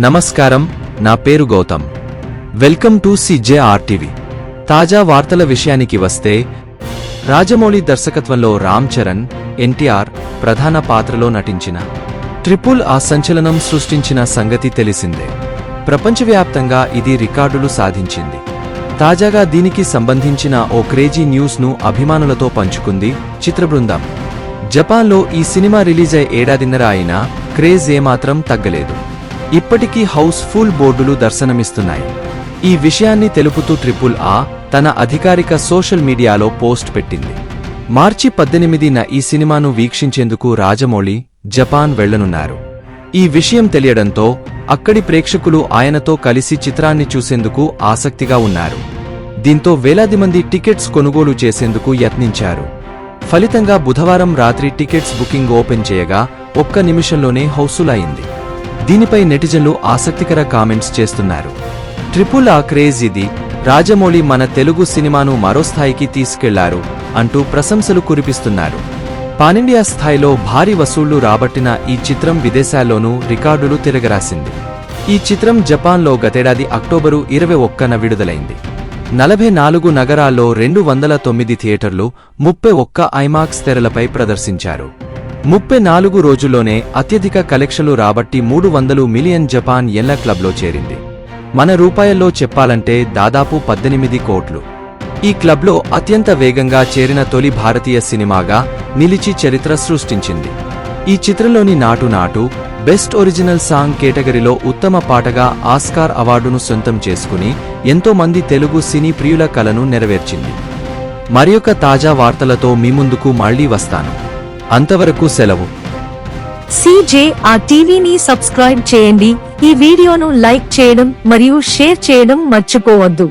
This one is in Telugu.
నమస్కారం, నా పేరు గౌతమ్. Welcome to CJRTV. తాజా వార్తల విషయానికి వస్తే, రాజమౌళి దర్శకత్వంలో రామ్ చరణ్, NTR ప్రధాన పాత్రలో నటించిన ట్రిపుల్ ఆ సంచలనం సృష్టించిన సంగతి తెలిసిందే. ప్రపంచవ్యాప్తంగా ఇది రికార్డులు సాధించింది. తాజాగా దీనికి సంబంధించిన ఓ క్రేజీ న్యూస్ ను అభిమానులతో పంచుకుంది చిత్రబృందం. జపాన్లో ఈ సినిమా రిలీజై ఏడాదిన్నర అయినా క్రేజ్ ఏమాత్రం తగ్గలేదు. ఇప్పటికీ హౌస్ ఫుల్ బోర్డులు దర్శనమిస్తున్నాయి. ఈ విషయాన్ని తెలుపుతూ ట్రిపుల్ ఆ తన అధికారిక సోషల్ మీడియాలో పోస్ట్ పెట్టింది. మార్చి 18న ఈ సినిమాను వీక్షించేందుకు రాజమౌళి జపాన్ వెళ్లనున్నారు. ఈ విషయం తెలియడంతో అక్కడి ప్రేక్షకులు ఆయనతో కలిసి చిత్రాన్ని చూసేందుకు ఆసక్తిగా ఉన్నారు. దీంతో వేలాది మంది టికెట్స్ కొనుగోలు చేసేందుకు యత్నించారు. ఫలితంగా బుధవారం రాత్రి టికెట్స్ బుకింగ్ ఓపెన్ చేయగా ఒక్క నిమిషంలోనే హౌస్ఫుల్ అయింది. దీనిపై నెటిజన్లు ఆసక్తికర కామెంట్స్ చేస్తున్నారు. ట్రిపుల్ ఆ క్రేజ్ ఇది, రాజమౌళి మన తెలుగు సినిమాను మరో స్థాయికి తీసుకెళ్లారు అంటూ ప్రశంసలు కురిపిస్తున్నారు. పానిండియా స్థాయిలో భారీ వసూళ్లు రాబట్టిన ఈ చిత్రం విదేశాల్లోనూ రికార్డులు తిరగరాసింది. ఈ చిత్రం జపాన్లో గతేడాది అక్టోబరు 21న విడుదలైంది. 44 నగరాల్లో 209 థియేటర్లు, 31 ఐమాక్స్ తెరలపై ప్రదర్శించారు. 34 రోజుల్లోనే అత్యధిక కలెక్షన్లు రాబట్టి 300 మిలియన్ జపాన్ యెన్ల క్లబ్లో చేరింది. మన రూపాయల్లో చెప్పాలంటే దాదాపు 18 కోట్లు. ఈ క్లబ్లో అత్యంత వేగంగా చేరిన తొలి భారతీయ సినిమాగా నిలిచి చరిత్ర సృష్టించింది. ఈ చిత్రంలోని నాటు నాటు బెస్ట్ ఒరిజినల్ సాంగ్ కేటగిరీలో ఉత్తమ పాటగా ఆస్కార్ అవార్డును సొంతం చేసుకుని ఎంతో మంది తెలుగు సినీ ప్రియుల కలను నెరవేర్చింది. మరియొక తాజా వార్తలతో మీ ముందుకు మళ్లీ వస్తాను. అంతవరకు సెలవు. CJRTVని సబ్స్క్రైబ్ చేయండి. ఈ వీడియోను లైక్ చేయడం మరియు షేర్ చేయడం మర్చిపోవద్దు.